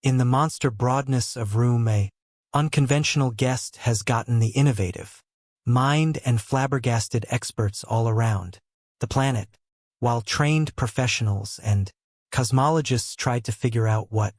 In the monster broadness of room, a unconventional guest has gotten the innovative mind and flabbergasted experts all around the planet, while trained professionals and cosmologists tried to figure out what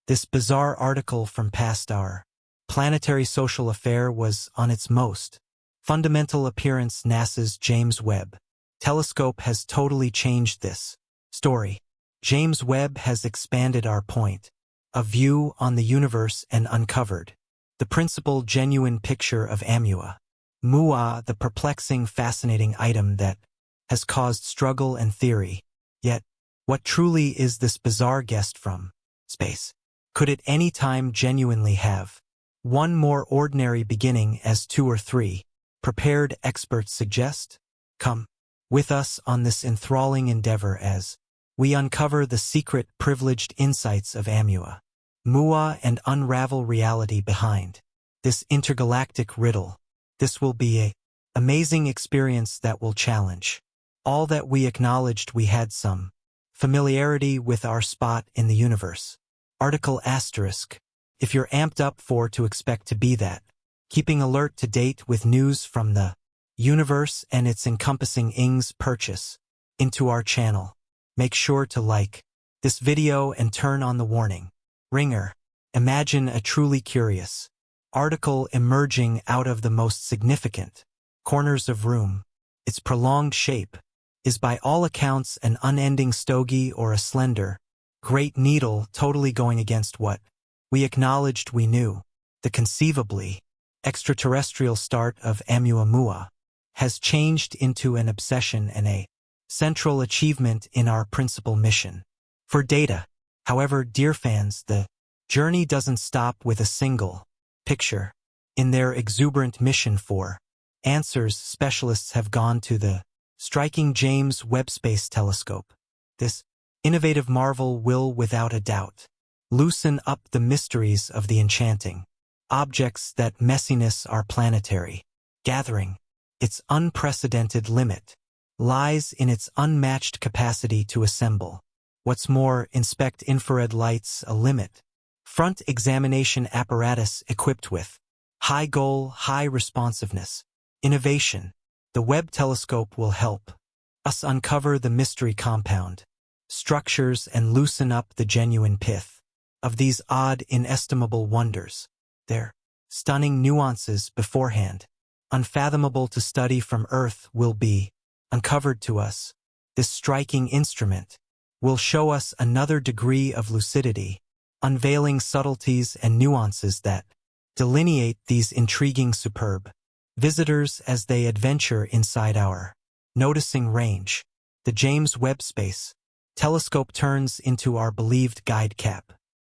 this bizarre article from past our planetary social affair was on its most fundamental appearance. NASA's James Webb Telescope has totally changed this story. James Webb has expanded our point of view on the universe and uncovered the principal genuine picture of Oumuamua, the perplexing, fascinating item that has caused struggle and theory. Yet, what truly is this bizarre guest from space? Could it any time genuinely have one more ordinary beginning, as 2 or 3 prepared experts suggest? Come with us on this enthralling endeavor as we uncover the secret, privileged insights of Oumuamua and unravel reality behind this intergalactic riddle. This will be an amazing experience that will challenge all that we acknowledged we had some familiarity with our spot in the universe. Article asterisk. If you're amped up to expect to be that, keeping alert to date with news from the universe and its encompassing ings purchase into our channel, make sure to like this video and turn on the warning ringer. Imagine a truly curious article emerging out of the most significant corners of room. Its prolonged shape is by all accounts an unending stogie or a slender, great needle, totally going against what we acknowledged we knew. The conceivably extraterrestrial start of Oumuamua has changed into an obsession and a central achievement in our principal mission for data. However, dear fans, the journey doesn't stop with a single picture. In their exuberant mission for answers, specialists have gone to the striking James Webb Space Telescope. This innovative marvel will, without a doubt, loosen up the mysteries of the enchanting objects that messiness our planetary gathering. Its unprecedented limit lies in its unmatched capacity to assemble. What's more, inspect infrared lights, a limit front examination apparatus equipped with high goal, high responsiveness, innovation. The Webb telescope will help us uncover the mystery compound structures and loosen up the genuine pith of these odd, inestimable wonders. Their stunning nuances beforehand, unfathomable to study from Earth, will be uncovered to us. This striking instrument will show us another degree of lucidity, unveiling subtleties and nuances that delineate these intriguing, superb visitors as they adventure inside our noticing range. The James Webb Space Telescope turns into our believed guide cap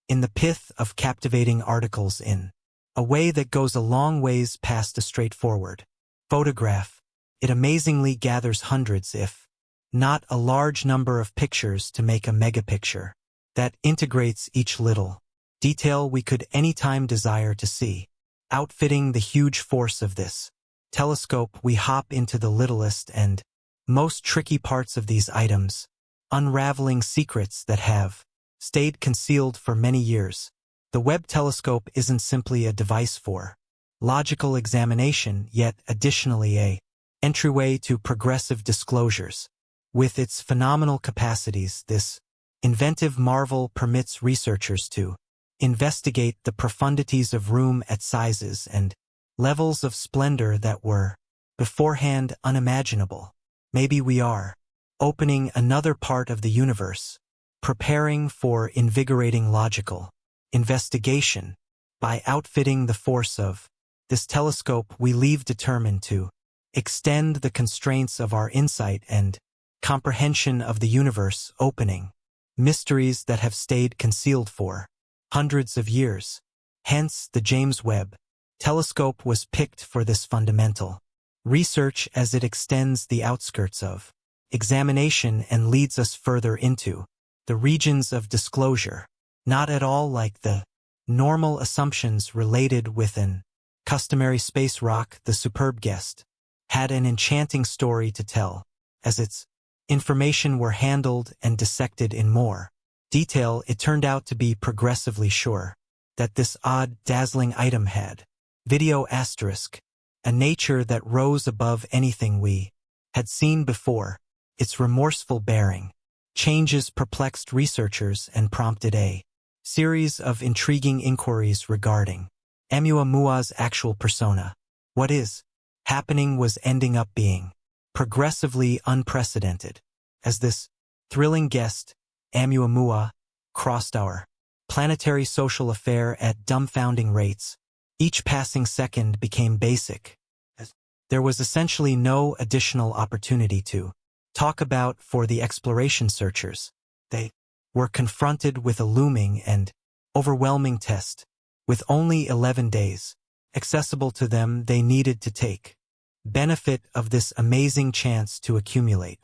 in the pith of captivating articles in a way that goes a long ways past a straightforward photograph. It amazingly gathers hundreds, if not a large number, of pictures to make a megapicture that integrates each little detail we could anytime desire to see. Outfitting the huge force of this telescope, we hop into the littlest and most tricky parts of these items, unraveling secrets that have stayed concealed for many years. The Webb telescope isn't simply a device for logical examination, yet additionally a entryway to progressive disclosures. With its phenomenal capacities, this inventive marvel permits researchers to investigate the profundities of room at sizes and levels of splendor that were beforehand unimaginable. Maybe we are opening another part of the universe, preparing for invigorating logical investigation. By outfitting the force of this telescope, we leave determined to extend the constraints of our insight and comprehension of the universe, opening mysteries that have stayed concealed for hundreds of years. Hence, the James Webb Telescope was picked for this fundamental research, as it extends the outskirts of examination and leads us further into the regions of disclosure. Not at all like the normal assumptions related with an customary space rock, the superb guest had an enchanting story to tell, as its information were handled and dissected in more detail, it turned out to be progressively sure that this odd, dazzling item had video asterisk, a nature that rose above anything we had seen before. Its remorseful bearing changes perplexed researchers and prompted a series of intriguing inquiries regarding Oumuamua's actual persona. What is happening was ending up being progressively unprecedented. As this thrilling guest, Oumuamua, crossed our planetary social affair at dumbfounding rates, each passing second became basic, as there was essentially no additional opportunity to talk about for the exploration searchers. They were confronted with a looming and overwhelming test. With only 11 days accessible to them, they needed to take benefit of this amazing chance to accumulate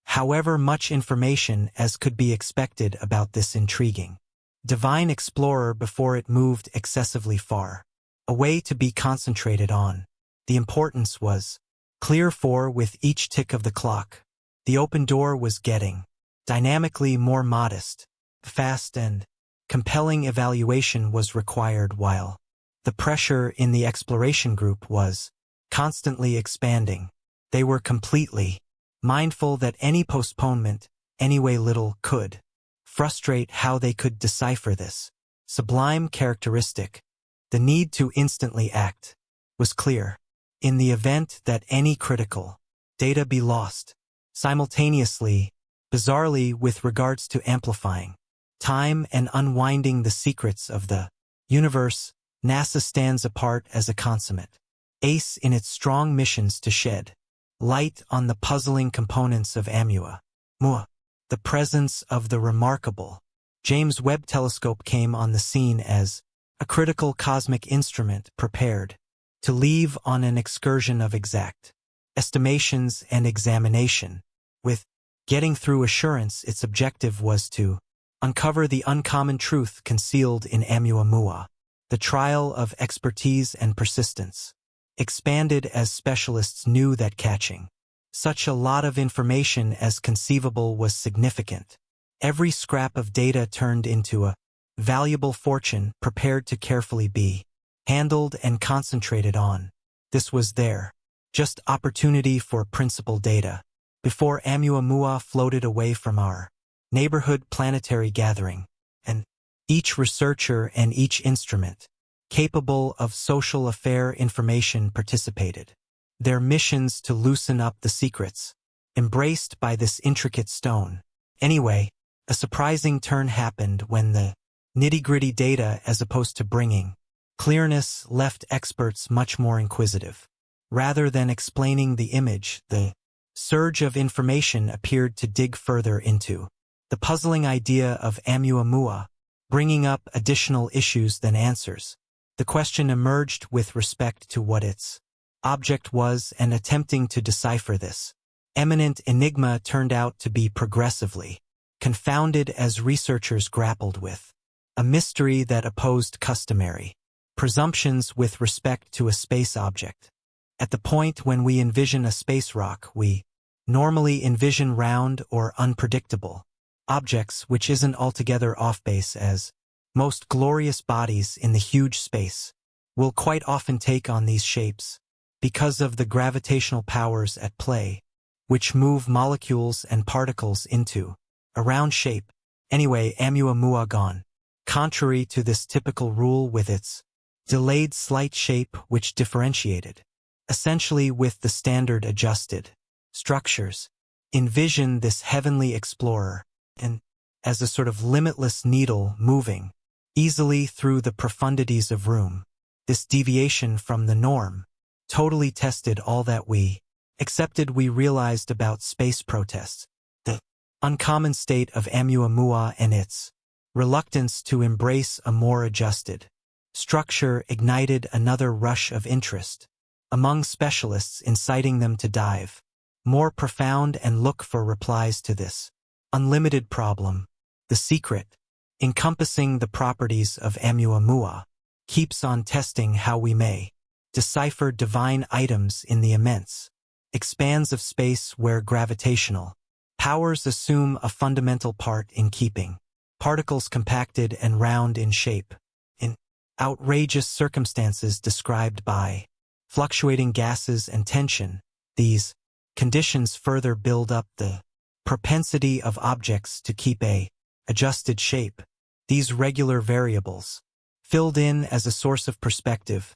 however much information as could be expected about this intriguing divine explorer before it moved excessively far away to be concentrated on. The importance was clear, for with each tick of the clock, the open door was getting dynamically more modest. Fast and compelling evaluation was required, while the pressure in the exploration group was constantly expanding. They were completely mindful that any postponement, anyway little, could frustrate how they could decipher this sublime characteristic. The need to instantly act was clear. In the event that any critical data be lost, simultaneously, bizarrely, with regards to amplifying time and unwinding the secrets of the universe, NASA stands apart as a consummate ace in its strong missions to shed light on the puzzling components of Oumuamua. The presence of the remarkable James Webb Telescope came on the scene as a critical cosmic instrument prepared to leave on an excursion of exact estimations and examination. With getting through assurance, its objective was to uncover the uncommon truth concealed in Oumuamua. The trial of expertise and persistence expanded as specialists knew that catching such a lot of information as conceivable was significant. Every scrap of data turned into a valuable fortune prepared to carefully be handled and concentrated on. This was their just opportunity for principal data before Oumuamua floated away from our neighborhood planetary gathering, and each researcher and each instrument capable of social affair information participated. Their missions to loosen up the secrets embraced by this intricate stone. Anyway, a surprising turn happened when the nitty-gritty data, as opposed to bringing clearness, left experts much more inquisitive. Rather than explaining the image, the surge of information appeared to dig further into the puzzling idea of Oumuamua, bringing up additional issues than answers. The question emerged with respect to what its object was, and attempting to decipher this eminent enigma turned out to be progressively confounded as researchers grappled with a mystery that opposed customary presumptions with respect to a space object. At the point when we envision a space rock, we normally envision round or unpredictable objects, which isn't altogether off base, as most glorious bodies in the huge space will quite often take on these shapes because of the gravitational powers at play, which move molecules and particles into a round shape. Anyway, Oumuamua gone contrary to this typical rule with its delayed slight shape, which differentiated essentially with the standard adjusted structures. Envision this heavenly explorer and as a sort of limitless needle moving easily through the profundities of room. This deviation from the norm totally tested all that we accepted we realized about space protests. The uncommon state of Oumuamua and its reluctance to embrace a more adjusted structure ignited another rush of interest among specialists, inciting them to dive more profound and look for replies to this unlimited problem. The secret, encompassing the properties of Oumuamua, keeps on testing how we may decipher divine items in the immense expanse of space where gravitational powers assume a fundamental part in keeping particles compacted and round in shape, in outrageous circumstances described by fluctuating gases and tension. These conditions further build up the propensity of objects to keep a adjusted shape. These regular variables, filled in as a source of perspective.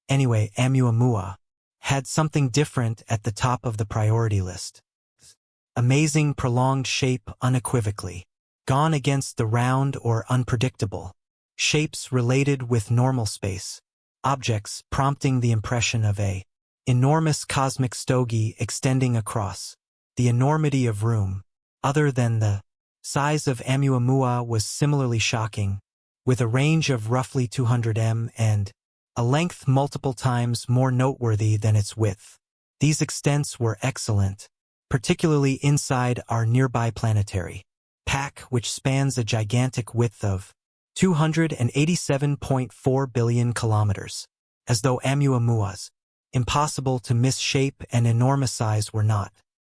Anyway, Oumuamua had something different at the top of the priority list. Amazing prolonged shape unequivocally. Gone against the round or unpredictable. Shapes related with normal space. Objects prompting the impression of a enormous cosmic stogie extending across the enormity of room. Other than the size of Oumuamua was similarly shocking, with a range of roughly 200 m and a length multiple times more noteworthy than its width. These extents were excellent, particularly inside our nearby planetary pack, which spans a gigantic width of 287.4 billion kilometers, as though Oumuamua's impossible to miss shape and enormous size were not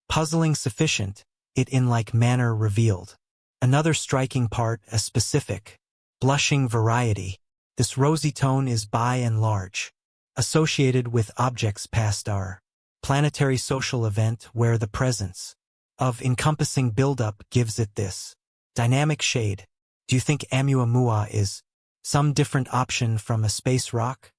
puzzling sufficient, it in like manner revealed another striking part, a specific, blushing variety. This rosy tone is by and large associated with objects past our planetary social event, where the presence of encompassing buildup gives it this dynamic shade. Do you think Oumuamua is some different option from a space rock?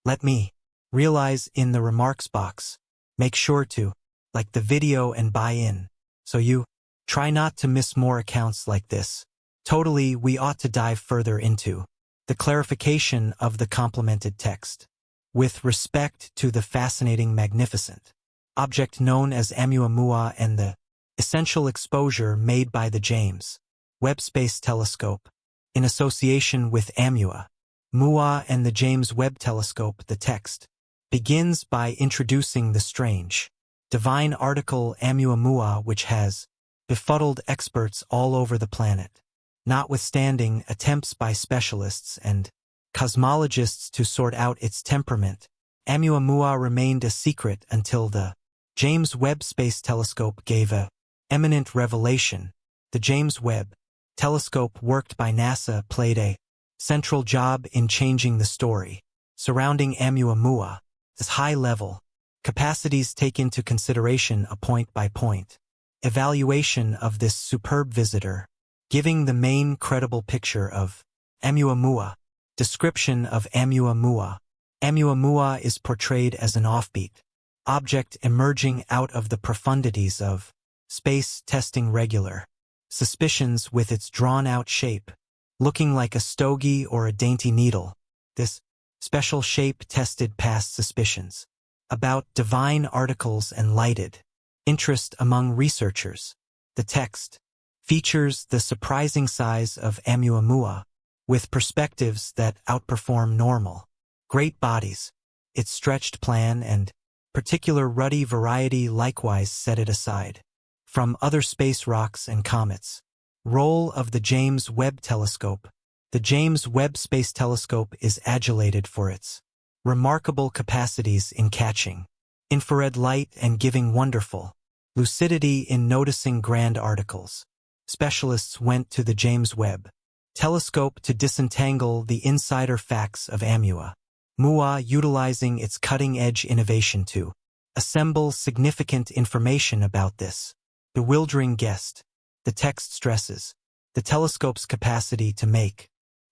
Let me realize in the remarks box. Make sure to like the video and buy in, so you try not to miss more accounts like this. Totally, we ought to dive further into the clarification of the complemented text. With respect to the fascinating magnificent object known as Oumuamua and the essential exposure made by the James Webb Space Telescope, in association with Oumuamua and the James Webb Telescope, the text begins by introducing the strange, divine article Oumuamua, which has befuddled experts all over the planet. Notwithstanding attempts by specialists and cosmologists to sort out its temperament, Oumuamua remained a secret until the James Webb Space Telescope gave a eminent revelation. The James Webb Telescope, worked by NASA, played a central job in changing the story surrounding Oumuamua. Its high-level capacities take into consideration a point-by-point evaluation of this superb visitor, giving the main credible picture of Oumuamua. Description of Oumuamua. Oumuamua is portrayed as an offbeat object emerging out of the profundities of space, testing regular suspicions with its drawn-out shape, looking like a stogie or a dainty needle. This special shape tested past suspicions about divine articles and lighted interest among researchers. The text features the surprising size of Oumuamua, with perspectives that outperform normal great bodies. Its stretched plan and particular ruddy variety likewise set it aside from other space rocks and comets. Role of the James Webb Telescope. The James Webb Space Telescope is adulated for its remarkable capacities in catching infrared light and giving wonderful lucidity in noticing grand articles. Specialists went to the James Webb Telescope to disentangle the insider facts of Oumuamua, utilizing its cutting-edge innovation to assemble significant information about this bewildering guest. The text stresses the telescope's capacity to make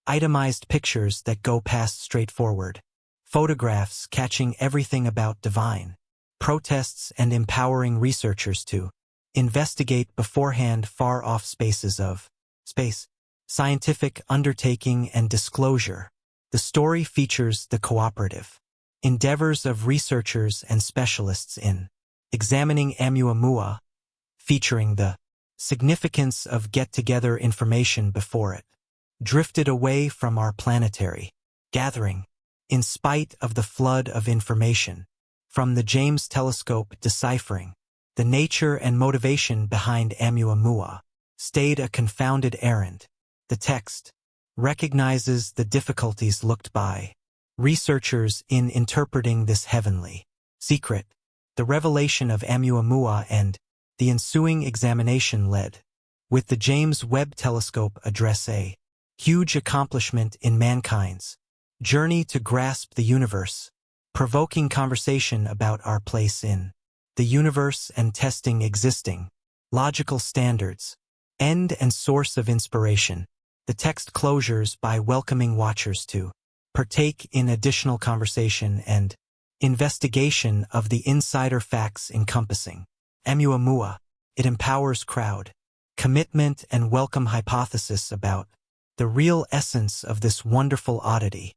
itemized pictures that go past straightforward photographs, catching everything about divine protests and empowering researchers to investigate beforehand far-off spaces of space. Scientific undertaking and disclosure. The story features the cooperative endeavors of researchers and specialists in examining Oumuamua, featuring the significance of get-together information before it drifted away from our planetary gathering, in spite of the flood of information from the James Telescope deciphering the nature and motivation behind Oumuamua, stayed a confounded errand. The text recognizes the difficulties looked by researchers in interpreting this heavenly secret. The revelation of Oumuamua and the ensuing examination led with the James Webb Telescope address a huge accomplishment in mankind's journey to grasp the universe, provoking conversation about our place in the universe and testing existing logical standards, end and source of inspiration. The text closures by welcoming watchers to partake in additional conversation and investigation of the insider facts encompassing Oumuamua. It empowers crowd commitment and welcome hypothesis about the real essence of this wonderful oddity.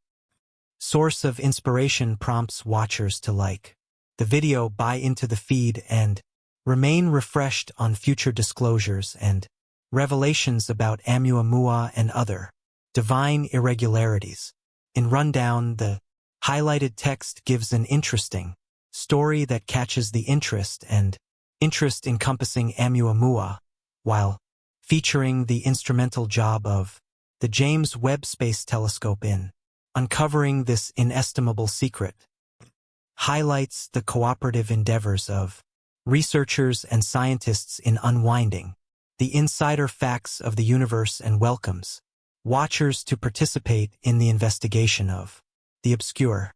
Source of inspiration prompts watchers to like the video, buy into the feed, and remain refreshed on future disclosures and revelations about Oumuamua and other divine irregularities. In rundown, the highlighted text gives an interesting story that catches the interest encompassing Oumuamua, while featuring the instrumental job of the James Webb Space Telescope in uncovering this inestimable secret. Highlights the cooperative endeavors of researchers and scientists in unwinding the insider facts of the universe and welcomes watchers to participate in the investigation of the obscure.